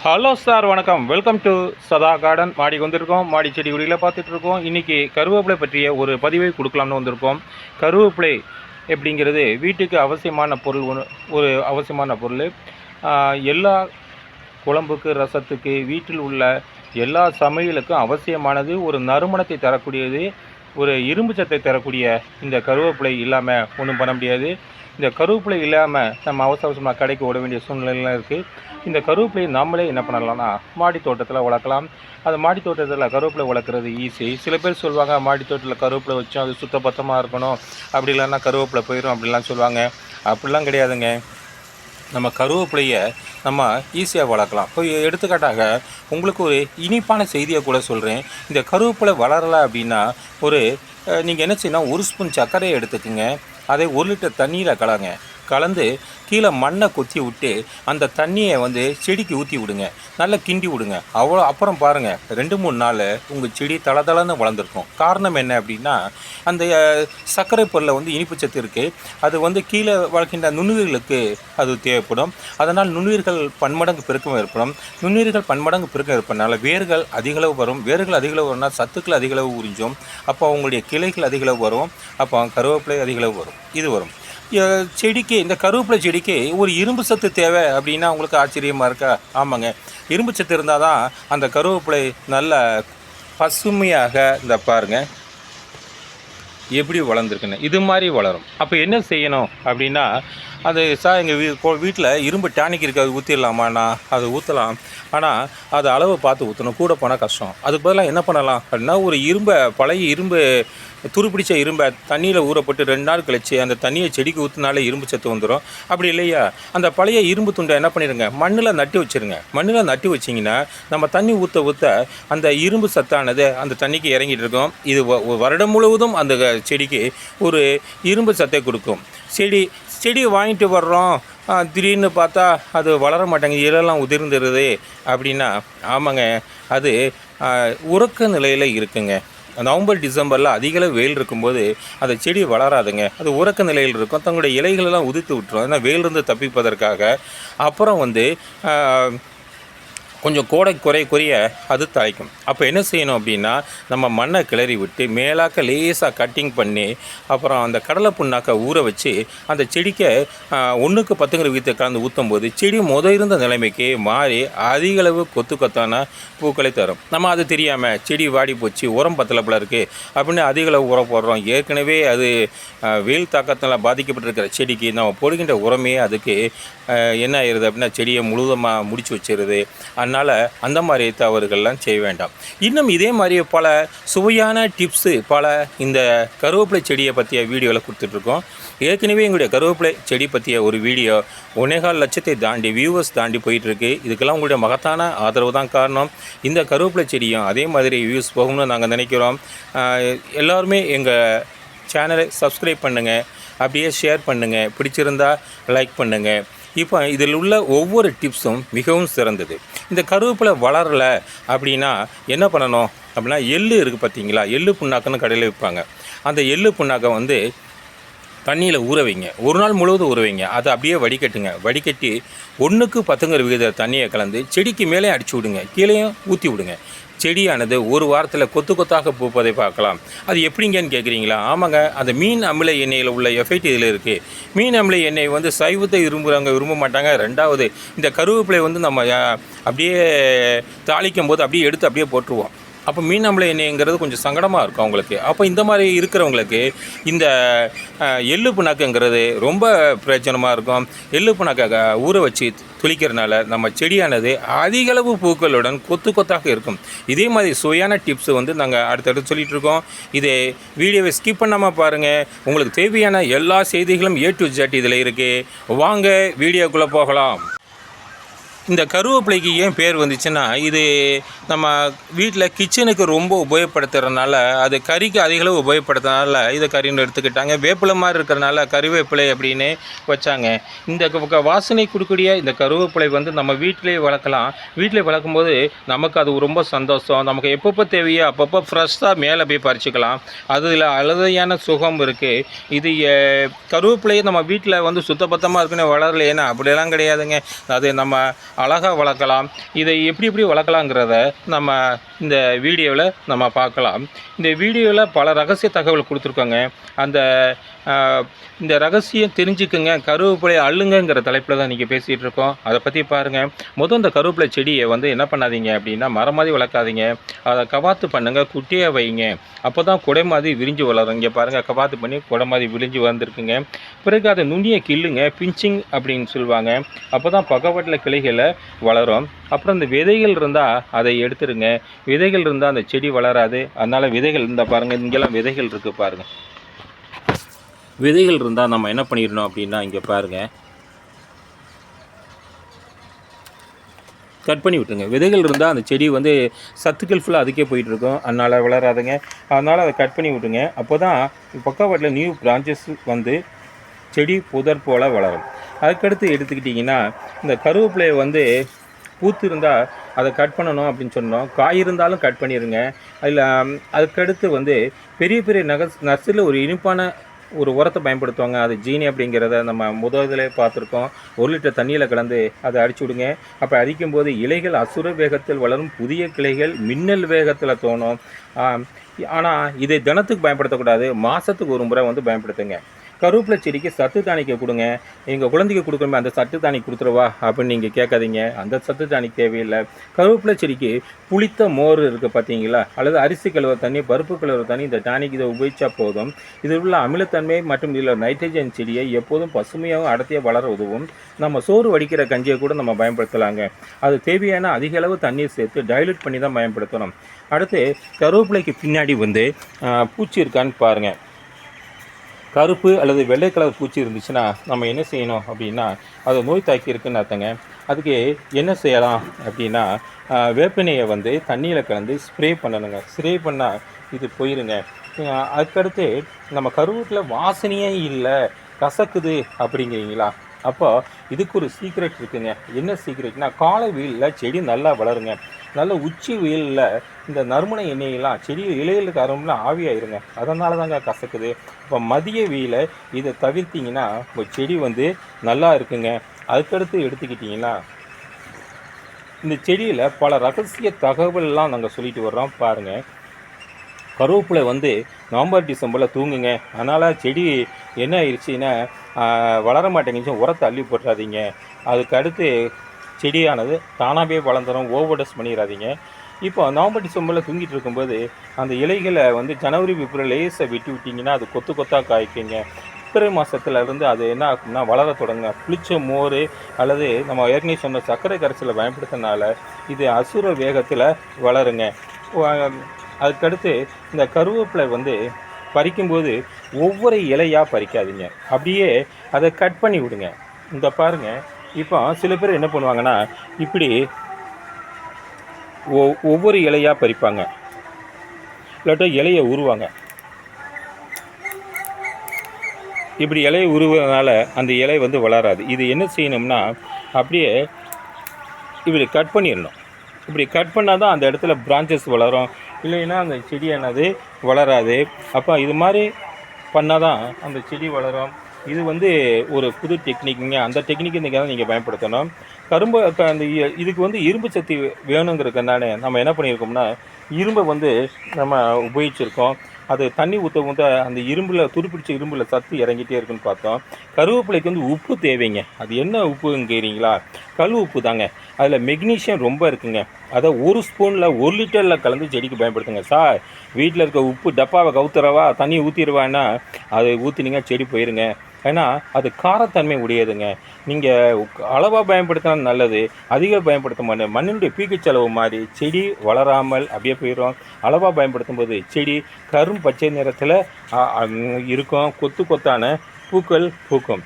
Hello sir, வணக்கம். Welcome to சதா garden. மாடிக்கு வந்திருக்கோம். மாடி செடி கொடியில் பார்த்துட்ருக்கோம். இன்றைக்கி கருவேப்பிலை பற்றிய ஒரு பதிவை கொடுக்கலாம்னு வந்திருக்கோம். கருவேப்பிலை எப்படிங்கிறது வீட்டுக்கு அவசியமான பொருள், ஒரு அவசியமான பொருள். எல்லா குழம்புக்கு, ரசத்துக்கு, வீட்டில் உள்ள எல்லா சமையலுக்கும் அவசியமானது. ஒரு நறுமணத்தை தரக்கூடியது, ஒரு இரும்பு சத்தை தரக்கூடிய இந்த கருவேப்பிலை இல்லாமல் ஒன்றும் பண்ண முடியாது. இந்த கருவேப்பிலை இல்லாமல் நம்ம அவசரமாக கடைக்கு ஓட வேண்டிய சூழ்நிலைலாம் இருக்குது. இந்த கருவேப்பிலையை நாமளே என்ன பண்ணலாம்னா மாடி தோட்டத்தில் வளர்க்கலாம். அது மாடி தோட்டத்தில் கருவேப்பிலை வளர்க்குறது ஈஸி. சில பேர் சொல்லுவாங்க, மாடி தோட்டத்தில் கருவேப்பிலை வச்சோம் அது சுத்தபத்தமாக இருக்கணும், அப்படி இல்லைன்னா கருவேப்பிலை போயிடும் அப்படிலாம் சொல்லுவாங்க. அப்படிலாம் கிடையாதுங்க. நம்ம கருவேப்பிலையை நம்ம ஈஸியாக வளர்க்கலாம். இப்போ எடுத்துக்காட்டாக உங்களுக்கு ஒரு இனிப்பான செய்தியை கூட சொல்கிறேன். இந்த கருவேப்பிலை வளரலை அப்படின்னா நீங்கள் என்ன செய்யணும், 1 ஸ்பூன் சர்க்கரையை எடுத்துக்குங்க. அதை 1 லிட்டர் தண்ணியில் கலந்து கீழே மண்ணை கொத்தி விட்டு அந்த தண்ணியை செடிக்கு ஊற்றி விடுங்க. நல்லா கிண்டி விடுங்க. அப்புறம் பாருங்கள், 2-3 நாள் உங்கள் செடி தளதளன்னு வளர்ந்துருக்கும். காரணம் என்ன அப்படின்னா, அந்த சர்க்கரை பொருளில் இனிப்பு சத்து இருக்குது. அது கீழே வளர்க்கின்ற நுண்ணுயிர்களுக்கு அது தேவைப்படும். அதனால் நுண்ணுயிர்கள் பன்மடங்கு பெருக்கம் ஏற்படும். நுண்ணுயிர்கள் பன்மடங்கு பெருக்கம் ஏற்படுறதுனால வேர்கள் அதிகளவு வரும். வேர்கள் அதிகளவு வரும்னா சத்துக்கள் அதிகளவு உறிஞ்சும். அப்போ அவங்களுடைய கிளைகள் அதிகளவு வரும். அப்போ கருவேப்பிலை அதிகளவு வரும். இது வரும். செடிக்கு, இந்த கருவேப்பிலை செடிக்கு ஒரு இரும்பு சத்து தேவை அப்படின்னா உங்களுக்கு ஆச்சரியமாக இருக்கா? ஆமாங்க, இரும்பு சத்து இருந்தால் தான் அந்த கருவேப்பிலை நல்ல பசுமையாக, இந்த பாருங்கள் எப்படி வளர்ந்துருக்குன்னு, இது மாதிரி வளரும். அப்போ என்ன செய்யணும் அப்படின்னா, அது எங்கள் வீட்டில் இரும்பு டானிக் இருக்குது, அது ஊற்றிடலாமாண்ணா? அது ஊற்றலாம். ஆனால் அது அளவு பார்த்து ஊற்றணும். கூட போனால் கஷ்டம். அதுக்கு பதிலாக என்ன பண்ணலாம் அப்படின்னா, ஒரு பழைய இரும்பு துருப்பிடிச்ச இரும்பை தண்ணியில் ஊறப்பட்டு 2 நாள் கழித்து அந்த தண்ணியை செடிக்கு ஊற்றினாலே இரும்பு சத்து வந்துடும். அப்படி இல்லையா, அந்த பழைய இரும்பு துண்டை என்ன பண்ணிடுங்க, மண்ணில் நட்டு வச்சுருங்க. மண்ணில் நட்டு வச்சிங்கன்னா நம்ம தண்ணி ஊற்ற அந்த இரும்பு சத்தானது அந்த தண்ணிக்கு இறங்கிட்டு இருக்கும். இது வருடம் முழுவதும் அந்த செடிக்கு ஒரு இரும்பு சத்தை கொடுக்கும். செடி வாங்கிட்டு வர்றோம், திடீர்னு பார்த்தா அது வளர மாட்டேங்குது, இலெல்லாம் உதிர்ந்துருது அப்படின்னா, ஆமாங்க, அது உறக்க நிலையில் இருக்குங்க. நவம்பர் டிசம்பரில் அதிகளவு வெயில் இருக்கும்போது அந்த செடி வளராதுங்க. அது உறக்க நிலையில் இருக்கும். தங்களுடைய இலைகளெல்லாம் உதிர்த்து விட்டுரும். ஏன்னா வெயிலிருந்து தப்பிப்பதற்காக. அப்புறம் கொஞ்சம் கோடை குறைய அது தழைக்கும். அப்போ என்ன செய்யணும் அப்படின்னா, நம்ம மண்ணை கிளறி விட்டு மேலாக்க லேசாக கட்டிங் பண்ணி அப்புறம் அந்த கடலை புண்ணாக்க ஊற வச்சு அந்த செடிக்கு 1க்கு 10ங்கிற விகிதத்தை கலந்து ஊற்றும் போது செடி இருந்த நிலைமைக்கு மாறி அதிகளவு கொத்தான பூக்களை தரும். நம்ம அது தெரியாமல் செடி வாடி போச்சு, உரம் பத்தலப்பில் இருக்குது அப்படின்னு அதிகளவு உரம் போடுறோம். ஏற்கனவே அது வெயில் தாக்கத்தில் பாதிக்கப்பட்டிருக்கிற செடிக்கு நம்ம போடுகின்ற உரமே அதுக்கு என்ன ஆயிடுது அப்படின்னா, செடியை முழுவதுமாக முடிச்சு வச்சிருது. அதனால் அந்த மாதிரி தவறுகள்லாம் செய்ய வேண்டாம். இன்னும் இதே மாதிரி பல சுவையான டிப்ஸு இந்த கருவேப்பிலை செடியை பற்றிய வீடியோவில் கொடுத்துட்ருக்கோம். ஏற்கனவே எங்களுடைய கருவேப்பிலை செடி பற்றிய ஒரு வீடியோ 1.25 லட்சத்தை தாண்டி வியூவர்ஸ் தாண்டி போயிட்டுருக்கு. இதுக்கெல்லாம் உங்களுடைய மகத்தான ஆதரவு தான் காரணம். இந்த கருவேப்பிலை செடியும் அதே மாதிரி வியூஸ் போகணும்னு நாங்கள் நினைக்கிறோம். எல்லோருமே எங்கள் சேனலை சப்ஸ்கிரைப் பண்ணுங்கள், அப்படியே ஷேர் பண்ணுங்கள், பிடிச்சிருந்தா லைக் பண்ணுங்கள். இப்போ இதில் உள்ள ஒவ்வொரு டிப்ஸும் மிகவும் சிறந்தது. இந்த கருவேப்பிலை வளரலை அப்படின்னா என்ன பண்ணணும் அப்படின்னா, எள்ளு இருக்குது பார்த்தீங்களா, எள்ளு புண்ணாக்குன்னு கடையில் விற்பாங்க. அந்த எள்ளு புண்ணாக்கை தண்ணியில் ஊற வைங்க. 1 நாள் முழுவதும் ஊற வைங்க. அதை அப்படியே வடிகட்டி 1க்கு 10ங்கிற விகித தண்ணியை கலந்து செடிக்கு மேலே அடிச்சு விடுங்க, கீழேயும் ஊற்றி விடுங்க. செடியானது 1 வாரத்தில் கொத்தாக பூப்பதை பார்க்கலாம். அது எப்படிங்கன்னு கேட்குறீங்களா? ஆமாங்க, அந்த மீன் அமில எண்ணெயில் உள்ள எஃபெக்ட் இதில் இருக்குது. மீன் அமில எண்ணெய் சைவத்தை விரும்ப மாட்டாங்க. 2வது, இந்த கருவேப்பிலை நம்ம அப்படியே தாளிக்கும் போது அப்படியே எடுத்து அப்படியே போட்டுருவோம். அப்போ மீன் அமில எண்ணெய்ங்கிறது கொஞ்சம் சங்கடமாக இருக்கும் அவங்களுக்கு. அப்போ இந்த மாதிரி இருக்கிறவங்களுக்கு இந்த எள்ளு புண்ணாக்குங்கிறது ரொம்ப பிரயோஜனமாக இருக்கும். எள்ளு புண்ணாக்க ஊற வச்சு துளிக்கிறதுனால நம்ம செடியானது அதிகளவு பூக்களுடன் கொத்தாக இருக்கும். இதே மாதிரி சுவையான டிப்ஸ் நாங்கள் அடுத்தடுத்து சொல்லிகிட்ருக்கோம். இதை வீடியோவை ஸ்கிப் பண்ணாமல் பாருங்கள். உங்களுக்கு தேவையான எல்லா செய்திகளும் A to Z இதில் இருக்குது. வாங்க வீடியோக்குள்ளே போகலாம். இந்த கருவேப்பிலைக்கு ஏன் பேர் வந்துச்சுன்னா, இது நம்ம வீட்டில் கிச்சனுக்கு ரொம்ப உபயோகப்படுத்துறதுனால, அது கறிக்கு அதிகளவு உபயோகப்படுத்துறதுனால இதை கறின்னு எடுத்துக்கிட்டாங்க. வேப்பிலை மாதிரி இருக்கிறனால கறிவேப்பிலை அப்படின்னு வச்சாங்க. இந்த வாசனை கொடுக்கக்கூடிய இந்த கருவேப்பிலை நம்ம வீட்டிலேயே வளர்க்கலாம். வீட்டிலே வளர்க்கும்போது நமக்கு அது ரொம்ப சந்தோஷம். நமக்கு எப்பப்போ தேவையோ அப்பப்போ ஃப்ரெஷ்ஷாக மேலே போய் பறிச்சுக்கலாம். அதில் அழுதையான சுகம் இருக்குது. இது கருவேப்பிலையை நம்ம வீட்டில் சுத்தபத்தமாக இருக்குன்னு வளரலையேன்னா அப்படியெல்லாம் கிடையாதுங்க. அது நம்ம அழகாக வளர்க்கலாம். இதை எப்படி வளர்க்கலாங்கிறத நம்ம இந்த வீடியோவில் நம்ம பார்க்கலாம். இந்த வீடியோவில் பல ரகசிய தகவல் கொடுத்துருக்கோங்க. அந்த இந்த ரகசியம் தெரிஞ்சுக்குங்க, கருவேப்பிலை அள்ளுங்கிற தலைப்பில் தான் நீங்கள் பேசிகிட்டு இருக்கோம். அதை பற்றி பாருங்கள். இந்த கருவேப்பிலை செடியை என்ன பண்ணாதீங்க அப்படின்னா மரம் மாதிரி வளர்க்காதீங்க, அதை கவாத்து பண்ணுங்கள், குட்டியாக வைங்க. அப்போ தான் குடை மாதிரி விரிஞ்சு வளரும். இங்கே பாருங்கள், கவாத்து பண்ணி குடை மாதிரி விரிஞ்சு வளர்ந்துருக்குங்க. பிறகு அதை நுனியை கிள்ளுங்க, பிஞ்சிங் அப்படின்னு சொல்லுவாங்க. அப்போ தான் பக்கவாட்டில் கிளைகளை வளரும். அப்புறம் இந்த விதைகள் இருந்தால் அதை எடுத்துருங்க. விதைகள் இருந்தால் அந்த செடி வளராது. அதனால் விதைகள் இருந்தால் பாருங்கள், இங்கெல்லாம் விதைகள் இருக்குது பாருங்கள். விதைகள் இருந்தால் நம்ம என்ன பண்ணிடணும் அப்படின்னா இங்கே பாருங்கள், கட் பண்ணி விட்டுருங்க. விதைகள் இருந்தால் அந்த செடி சத்துக்கள் ஃபுல்லாக அதுக்கே போயிட்டுருக்கும், அதனால் வளராதுங்க. அதனால் அதை கட் பண்ணி விட்டுருங்க. அப்போ தான் பக்கவாட்டில் நியூ பிரான்ச்சஸ் செடி புதர் போல் வளரும். அதுக்கடுத்து எடுத்துக்கிட்டிங்கன்னா இந்த கருவேப்பிலையை பூத்து இருந்தால் அதை கட் பண்ணணும் அப்படின்னு சொன்னோம். காய் இருந்தாலும் கட் பண்ணிடுங்க. அதில் அதுக்கடுத்து பெரிய பெரிய நர்சரியில் ஒரு இனிப்பான ஒரு உரத்தை பயன்படுத்துவாங்க. அது ஜீனி அப்படிங்கிறத நம்ம முதலில் பார்த்துருக்கோம். 1 லிட்டர் தண்ணியில் கலந்து அதை அடிச்சு விடுங்க. அப்போ அடிக்கும்போது இலைகள் அசுர வேகத்தில் வளரும், புதிய கிளைகள் மின்னல் வேகத்தில் தோணும். ஆனால் இதை தினத்துக்கு பயன்படுத்தக்கூடாது, மாதத்துக்கு ஒரு முறை பயன்படுத்துங்க. கருவேப்பிலை செடிக்கு சத்து தானிக்க கொடுங்க. எங்கள் குழந்தைக்கு கொடுக்கணுமே அந்த சத்து தானி கொடுத்துருவா அப்படின்னு நீங்கள் கேட்காதீங்க. அந்த சத்து தானி தேவையில்லை. கருவேப்பிலை செடிக்கு புளித்த மோர் இருக்குது பார்த்தீங்களா, அல்லது அரிசி கழுவ தண்ணி, பருப்பு கழுவ தண்ணி, இந்த டானிக் இதை உபயோகிச்சா போதும். இதில் உள்ள அமிலத்தன்மை மற்றும் இதில் நைட்ரஜன் செடியை எப்போதும் பசுமையாகவும் அடர்த்தியாக வளர உதவும். நம்ம சோறு வடிக்கிற கஞ்சியை கூட நம்ம பயன்படுத்தலாங்க. அது தேவையான அதிக அளவு தண்ணீர் சேர்த்து டைலூட் பண்ணி தான் பயன்படுத்தணும். அடுத்து கருவேப்பிலைக்கு பின்னாடி பூச்சி இருக்கான்னு பாருங்கள். கருப்பு அல்லது வெள்ளை கலர் பூச்சி இருந்துச்சுன்னா நம்ம என்ன செய்யணும் அப்படின்னா, அது நோய் தாக்கி இருக்குன்னு அர்த்தங்க. அதுக்கு என்ன செய்யலாம் அப்படின்னா, வேப்பினையை தண்ணியில் கலந்து ஸ்ப்ரே பண்ணணுங்க. ஸ்ப்ரே பண்ணால் இது போயிருங்க. அதுக்கடுத்து நம்ம கருவேப்பிலை வாசனையே இல்லை, கசக்குது அப்படிங்கிறீங்களா, அப்போ இதுக்கு ஒரு சீக்ரெட் இருக்குங்க. என்ன சீக்ரெட்னா, காலை வெயிலில் செடி நல்லா வளருங்க. நல்ல உச்சி வெயிலில் இந்த நறுமண எண்ணெயெல்லாம் செடி இலைகளுக்கு ஆரம்பலாம் ஆவியாயிருங்க. அதனால தாங்க கசக்குது. இப்போ மதிய வெயிலை இதை தவிர்த்திங்கன்னா உங்கள் செடி நல்லா இருக்குங்க. அதுக்கடுத்து எடுத்துக்கிட்டிங்கன்னா இந்த செடியில் பல ரகசிய தகவல்லாம் நாங்கள் சொல்லிட்டு வர்றோம் பாருங்கள். கருவேப்பிலை நவம்பர் டிசம்பரில் தூங்குங்க. அதனால் செடி என்ன ஆயிடுச்சுன்னா வளர மாட்டேங்குச்சு, உரத்தை அள்ளி போட்டுறாதீங்க. அதுக்கு அடுத்து செடியானது தானாகவே வளர்ந்துடும், ஓவர்டோஸ் பண்ணிடாதீங்க. இப்போ நவம்பர் டிசம்பரில் தூங்கிட்டு இருக்கும்போது அந்த இலைகளை ஜனவரி பிப்ரவரி லேஸை விட்டு விட்டிங்கன்னா அது கொத்து கொத்தாக காய்க்குங்க. பிப்ரவரி மாதத்துலேருந்து அது என்ன ஆகும்னா வளர தொடங்க. புளிச்ச மோர் அல்லது நம்ம ஏற்கனவே சொன்ன சர்க்கரை கரைசலை பயன்படுத்தினால இது அசுர வேகத்தில் வளருங்க. அதுக்கடுத்து இந்த கருவேப்பிலை பறிக்கும்போது ஒவ்வொரு இலையாக பறிக்காதீங்க, அப்படியே அதை கட் பண்ணி விடுங்க. இந்த பாருங்கள், இப்போ சில பேர் என்ன பண்ணுவாங்கன்னா இப்படி ஒவ்வொரு இலையாக பறிப்பாங்க, இல்லாட்டா இலையை உருவாங்க. இப்படி இலையை உருவதுனால அந்த இலை வளராது. இது என்ன செய்யணும்னா அப்படியே இப்படி கட் பண்ணிடணும். இப்படி கட் பண்ணால் தான் அந்த இடத்துல பிரான்ச்சஸ் வளரும், இல்லைன்னா அந்த செடியானது வளராது. அப்போ இது மாதிரி பண்ணால் தான் அந்த செடி வளரும். இது ஒரு புது டெக்னிக்குங்க. அந்த டெக்னிக் இன்றைக்கி தான் நீங்கள் பயன்படுத்தணும். கரும்பு அந்த இதுக்கு இரும்பு சக்தி வேணுங்கிறதுனால நம்ம என்ன பண்ணியிருக்கோம்னா இரும்பை நம்ம உபயோகிச்சிருக்கோம். அது தண்ணி ஊற்ற அந்த இரும்பில் துருப்பிடிச்ச இரும்பில் சத்து இறங்கிட்டே இருக்குன்னு பார்த்தோம். கருவேப்பிலைக்கு உப்பு தேவைங்க. அது என்ன உப்புங்கிறீங்களா, கல் உப்பு தாங்க. அதில் மெக்னீஷியம் ரொம்ப இருக்குங்க. அதை 1 ஸ்பூனில் 1 லிட்டரில் கலந்து செடிக்கு பயன்படுத்துங்க. சார் வீட்டில் இருக்க உப்பு டப்பாவை கவுத்துறவா தண்ணி ஊற்றிடுவான்னா அதை ஊற்றினீங்க செடி போயிருங்க. ஏன்னா அது காரத்தன்மை உடையதுங்க. நீங்கள் அளவாக பயன்படுத்தினா நல்லது, அதிகம் பயன்படுத்த மாட்டேன். மண்ணினுடைய பீக்கச் செலவு மாதிரி செடி வளராமல் அப்படியே போயிடும். அளவாக பயன்படுத்தும் போது செடி கரும் பச்சை நிறத்தில் இருக்கும், கொத்து கொத்தான பூக்கள் பூக்கும்.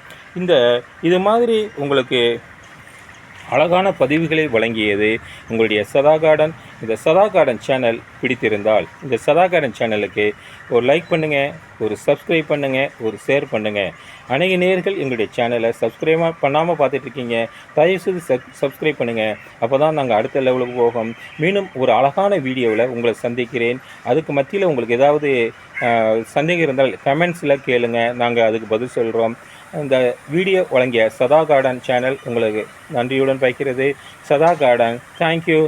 இது மாதிரி உங்களுக்கு அழகான பதிவுகளை வழங்கியது உங்களுடைய சதா கார்டன். இந்த சதா கார்டன் சேனல் பிடித்திருந்தால் இந்த சதா கார்டன் சேனலுக்கு ஒரு லைக் பண்ணுங்கள், ஒரு சப்ஸ்கிரைப் பண்ணுங்கள், ஒரு ஷேர் பண்ணுங்கள். அநேக நேயர்கள் எங்களுடைய சேனலை சப்ஸ்கிரைப் பண்ணாமல் பார்த்துட்ருக்கீங்க. தயவுசெய்து சப்ஸ்கிரைப் பண்ணுங்கள். அப்போ தான் நாங்கள் அடுத்த லெவலுக்கு போகும். மீண்டும் ஒரு அழகான வீடியோவில் உங்களை சந்திக்கிறேன். அதுக்கு மத்தியில் உங்களுக்கு ஏதாவது சந்தேகம் இருந்தால் கமெண்ட்ஸில் கேளுங்க, நாங்கள் அதுக்கு பதில் சொல்கிறோம். இந்த வீடியோ வழங்கிய சதா கார்டன் சேனல் உங்களுக்கு நன்றியுடன் வைக்கிறது. சதா கார்டன், தேங்க்யூ.